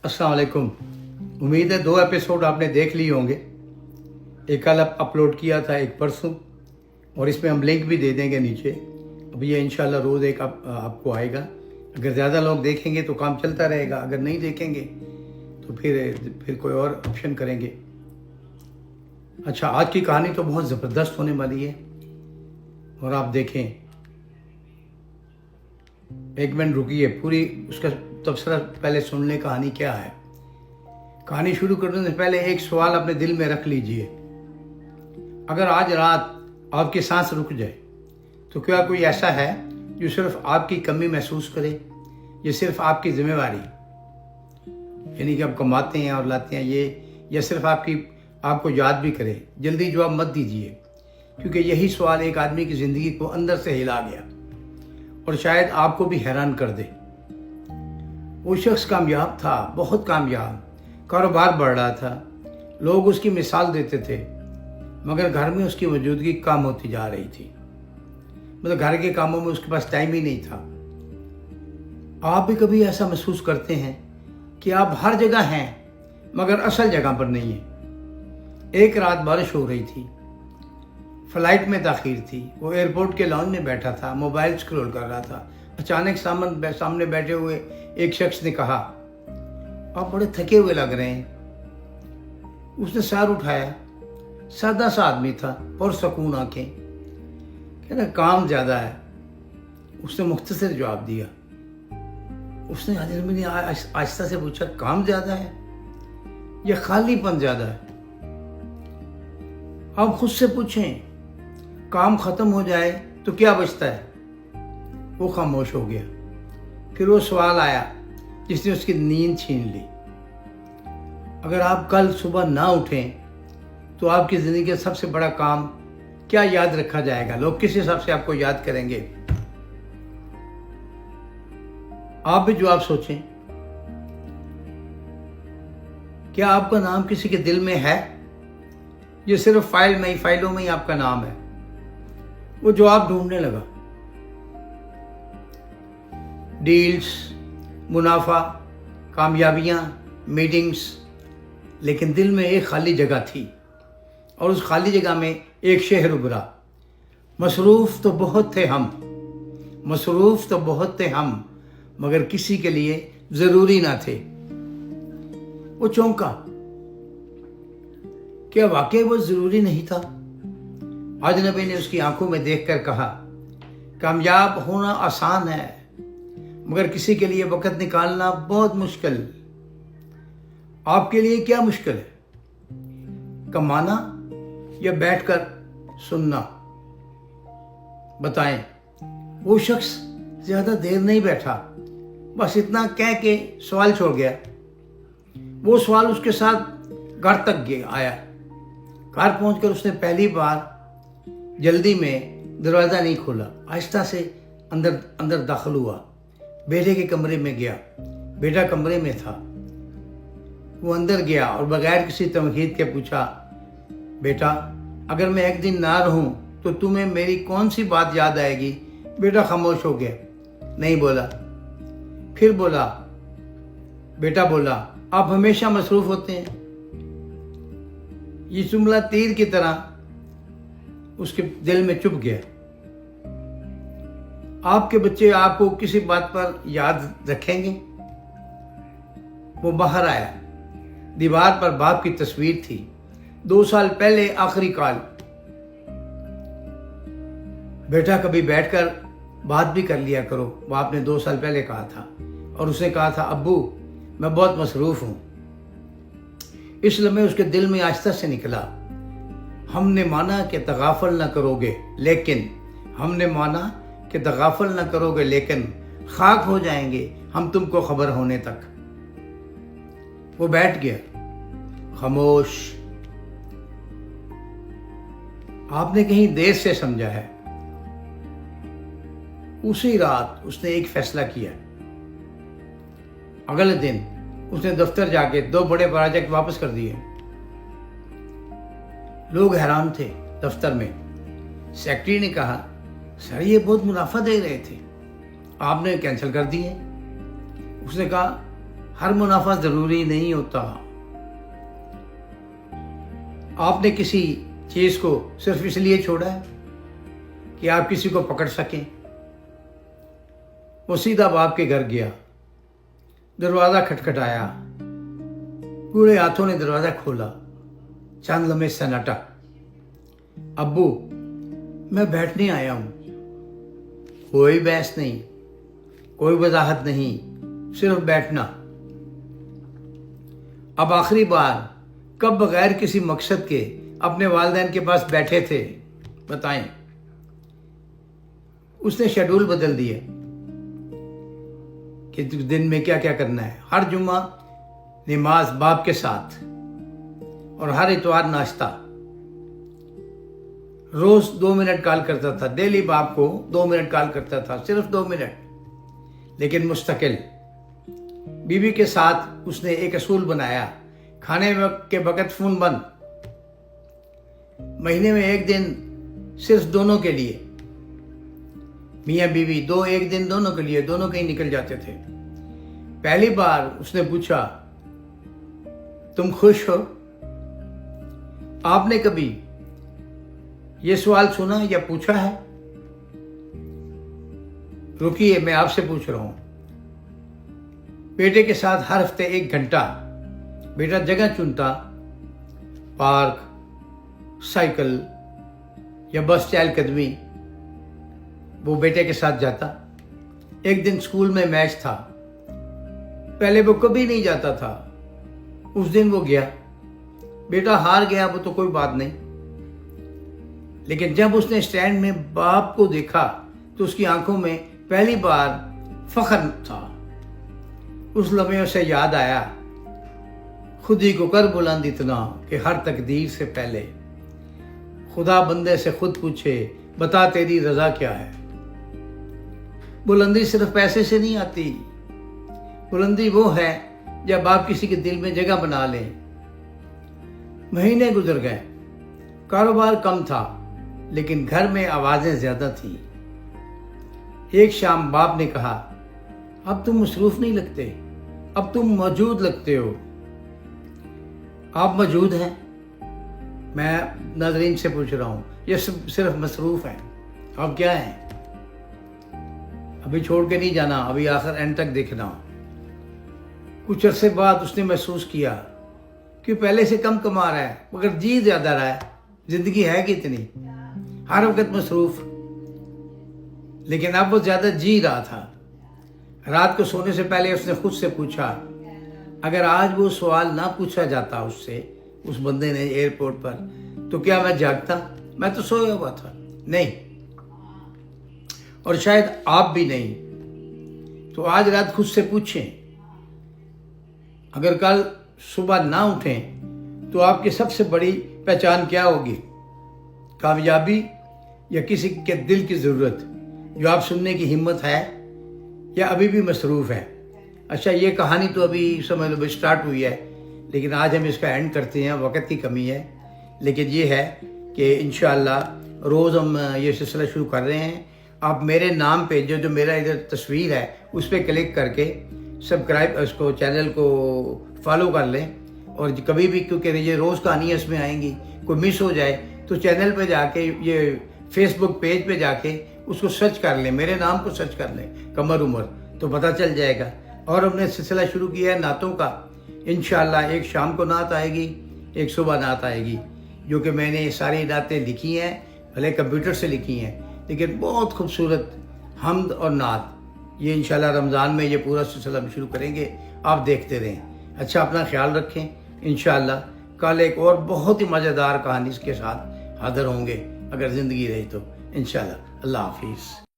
अस्सलाम वालेकुम। उम्मीद है 2 एपिसोड आपने देख लिए होंगे। एक कल अपलोड किया था, एक परसों, और इसमें हम लिंक भी दे देंगे नीचे। अब ये इंशाल्लाह रोज़ एक आपको आएगा। अगर ज़्यादा लोग देखेंगे तो काम चलता रहेगा, अगर नहीं देखेंगे तो फिर कोई और ऑप्शन करेंगे। अच्छा, आज की कहानी तो बहुत ज़बरदस्त होने वाली है और आप देखें। एक मिनट रुकिए, पूरी उसका तबसरा पहले सुन लें कहानी क्या है। कहानी शुरू करने से पहले एक सवाल अपने दिल में रख लीजिए। अगर आज रात आपकी सांस रुक जाए तो क्या कोई ऐसा है जो सिर्फ आपकी कमी महसूस करे? ये सिर्फ आपकी जिम्मेवारी, यानी कि आप कमाते हैं और लाते हैं ये, या सिर्फ आपको याद भी करे? जल्दी जवाब मत दीजिए, क्योंकि यही सवाल एक आदमी की ज़िंदगी को अंदर से हिला गया और शायद आपको भी हैरान कर दे। वो शख्स कामयाब था, बहुत कामयाब, कारोबार बढ़ रहा था, लोग उसकी मिसाल देते थे, मगर घर में उसकी मौजूदगी कम होती जा रही थी। मतलब घर के कामों में उसके पास टाइम ही नहीं था। आप भी कभी ऐसा महसूस करते हैं कि आप हर जगह हैं मगर असल जगह पर नहीं हैं? एक रात बारिश हो रही थी, फ्लाइट में ताख़ीर थी, वो एयरपोर्ट के लॉन्ज में बैठा था, मोबाइल स्क्रॉल कर रहा था। अचानक सामने बैठे हुए एक शख्स ने कहा, आप बड़े थके हुए लग रहे हैं। उसने सर उठाया, सादा सा आदमी था, पुरसकून आंखें, कहना काम ज़्यादा है। उसने मुख्तसर जवाब दिया। उसने आहिस्ता से पूछा, काम ज़्यादा है या खालीपन ज़्यादा है? आप खुद से पूछें, काम ख़त्म हो जाए तो क्या बचता है? वो खामोश हो गया। फिर वो सवाल आया जिसने उसकी नींद छीन ली। अगर आप कल सुबह ना उठें तो आपकी ज़िंदगी का सबसे बड़ा काम क्या याद रखा जाएगा? लोग किस हिसाब से आपको याद करेंगे? आप भी जवाब सोचें। क्या आपका नाम किसी के दिल में है? ये सिर्फ फाइलों में ही आपका नाम है? वो जवाब ढूंढने लगा। डील्स, मुनाफा, कामयाबियां, मीटिंग्स, लेकिन दिल में एक खाली जगह थी और उस खाली जगह में एक शहर उभरा। मसरूफ़ तो बहुत थे हम, मगर किसी के लिए ज़रूरी ना थे। वो चौंका। क्या वाकई वो ज़रूरी नहीं था? अजनबी ने उसकी आंखों में देखकर कहा, कामयाब होना आसान है, मगर किसी के लिए वक़्त निकालना बहुत मुश्किल। आपके लिए क्या मुश्किल है? कमाना या बैठकर सुनना? बताएं। वो शख्स ज़्यादा देर नहीं बैठा, बस इतना कह के सवाल छोड़ गया। वो सवाल उसके साथ घर तक आया। घर पहुंचकर उसने पहली बार जल्दी में दरवाज़ा नहीं खोला, आहिस्ता से अंदर दाखिल हुआ। बेटे के कमरे में गया। बेटा कमरे में था। वो अंदर गया और बगैर किसी तमहीद के पूछा, बेटा, अगर मैं एक दिन ना रहूं तो तुम्हें मेरी कौन सी बात याद आएगी? बेटा खामोश हो गया, नहीं बोला। फिर बोला, बेटा बोला, आप हमेशा मसरूफ़ होते हैं। ये जुमला तीर की तरह उसके दिल में चुभ गया। आपके बच्चे आपको किसी बात पर याद रखेंगे? वो बाहर आया। दीवार पर बाप की तस्वीर थी। 2 साल पहले आखिरी कॉल। बेटा, कभी बैठकर बात भी कर लिया करो, वो आपने 2 साल पहले कहा था। और उसने कहा था, अब्बू, मैं बहुत मसरूफ़ हूँ। इस लम्हे उसके दिल में आहिस्ता से निकला, हमने माना कि तगाफल न करोगे, लेकिन खाक हो जाएंगे हम तुमको खबर होने तक। वो बैठ गया, खामोश। आपने कहीं देर से समझा है। उसी रात उसने एक फैसला किया। अगले दिन उसने दफ्तर जाके 2 बड़े प्रोजेक्ट वापस कर दिए। लोग हैरान थे। दफ्तर में सेक्रेटरी ने कहा, सर, ये बहुत मुनाफा दे रहे थे, आपने कैंसिल कर दिए। उसने कहा, ہر منافع ضروری نہیں ہوتا. آپ نے کسی چیز کو صرف اس لیے چھوڑا ہے کہ آپ کسی کو پکڑ سکیں. وہ سیدھا باپ کے گھر گیا, دروازہ کھٹکھٹایا, پورے ہاتھوں نے دروازہ کھولا. چند لمحے سناٹا. ابو میں بیٹھنے آیا ہوں. کوئی بحث نہیں, کوئی وضاحت نہیں, صرف بیٹھنا. اب آخری بار کب بغیر کسی مقصد کے اپنے والدین کے پاس بیٹھے تھے بتائیں. اس نے شیڈول بدل دیا کہ دن میں کیا کیا کرنا ہے. ہر جمعہ نماز باپ کے ساتھ اور ہر اتوار ناشتہ. روز 2 منٹ کال کرتا تھا, ڈیلی باپ کو 2 منٹ کال کرتا تھا, صرف 2 منٹ, لیکن مستقل. بیوی کے ساتھ اس نے ایک اصول بنایا, کھانے کے وقت فون بند. مہینے میں 1 دن صرف دونوں کے لیے, میاں بیوی ایک دن دونوں کے لیے, دونوں کہیں نکل جاتے تھے. پہلی بار اس نے پوچھا تم خوش ہو؟ آپ نے کبھی یہ سوال سنا یا پوچھا ہے؟ رکیے میں آپ سے پوچھ رہا ہوں. بیٹے کے ساتھ ہر ہفتے 1 گھنٹہ بیٹا جگہ چنتا, پارک, سائیکل یا بس چہل قدمی, وہ بیٹے کے ساتھ جاتا. ایک دن اسکول میں میچ تھا, پہلے وہ کبھی نہیں جاتا تھا, اس دن وہ گیا. بیٹا ہار گیا وہ تو کوئی بات نہیں, لیکن جب اس نے اسٹینڈ میں باپ کو دیکھا تو اس کی آنکھوں میں پہلی بار فخر تھا. اس لمحے اسے یاد آیا, خود ہی کو کر بلند اتنا کہ ہر تقدیر سے پہلے خدا بندے سے خود پوچھے بتا تیری رضا کیا ہے. بلندی صرف پیسے سے نہیں آتی, بلندی وہ ہے جب آپ کسی کے دل میں جگہ بنا لیں. مہینے گزر گئے, کاروبار کم تھا لیکن گھر میں آوازیں زیادہ تھیں. ایک شام باپ نے کہا اب تم مصروف نہیں لگتے, اب تم موجود لگتے ہو. آپ موجود ہیں؟ میں ناظرین سے پوچھ رہا ہوں, یہ صرف مصروف ہیں. آپ کیا ہیں؟ ابھی چھوڑ کے نہیں جانا, ابھی آخر اینڈ تک دیکھنا. کچھ عرصے بعد اس نے محسوس کیا کہ پہلے سے کم کما رہا ہے مگر جی زیادہ رہا ہے. زندگی ہے کہ اتنی, ہر وقت مصروف, لیکن اب وہ زیادہ جی رہا تھا. رات کو سونے سے پہلے اس نے خود سے پوچھا اگر آج وہ سوال نہ پوچھا جاتا اس سے, اس بندے نے ایئرپورٹ پر, تو کیا میں جاگتا؟ میں تو سویا ہوا تھا. نہیں, اور شاید آپ بھی نہیں. تو آج رات خود سے پوچھیں اگر کل صبح نہ اٹھیں تو آپ کی سب سے بڑی پہچان کیا ہوگی؟ کامیابی یا کسی کے دل کی ضرورت جو آپ سننے کی ہمت ہے, یا ابھی بھی مصروف ہے؟ اچھا, یہ کہانی تو ابھی سمجھ لو اسٹارٹ ہوئی ہے, لیکن آج ہم اس کا اینڈ کرتے ہیں. وقت کی کمی ہے, لیکن یہ ہے کہ انشاءاللہ روز ہم یہ سلسلہ شروع کر رہے ہیں. آپ میرے نام پہ جو میرا ادھر تصویر ہے اس پہ کلک کر کے سبسکرائب, اس کو چینل کو فالو کر لیں. اور کبھی بھی, کیونکہ یہ روز کہانیاں اس میں آئیں گی, کوئی مس ہو جائے تو چینل پہ جا کے, یہ فیس بک پیج پہ جا کے اس کو سرچ کر لیں, میرے نام کو سرچ کر لیں, قمر عمر, تو پتہ چل جائے گا. اور ہم نے سلسلہ شروع کیا ہے نعتوں کا. انشاءاللہ ایک شام کو نعت آئے گی, ایک صبح نعت آئے گی, جو کہ میں نے ساری نعتیں لکھی ہیں, بھلے کمپیوٹر سے لکھی ہیں, لیکن بہت خوبصورت حمد اور نعت. یہ انشاءاللہ رمضان میں یہ پورا سلسلہ ہم شروع کریں گے, آپ دیکھتے رہیں. اچھا, اپنا خیال رکھیں. انشاءاللہ کل ایک اور بہت ہی مزیدار کہانی اس کے ساتھ حاضر ہوں گے, اگر زندگی رہی تو. انشاءاللہ. اللہ حافظ.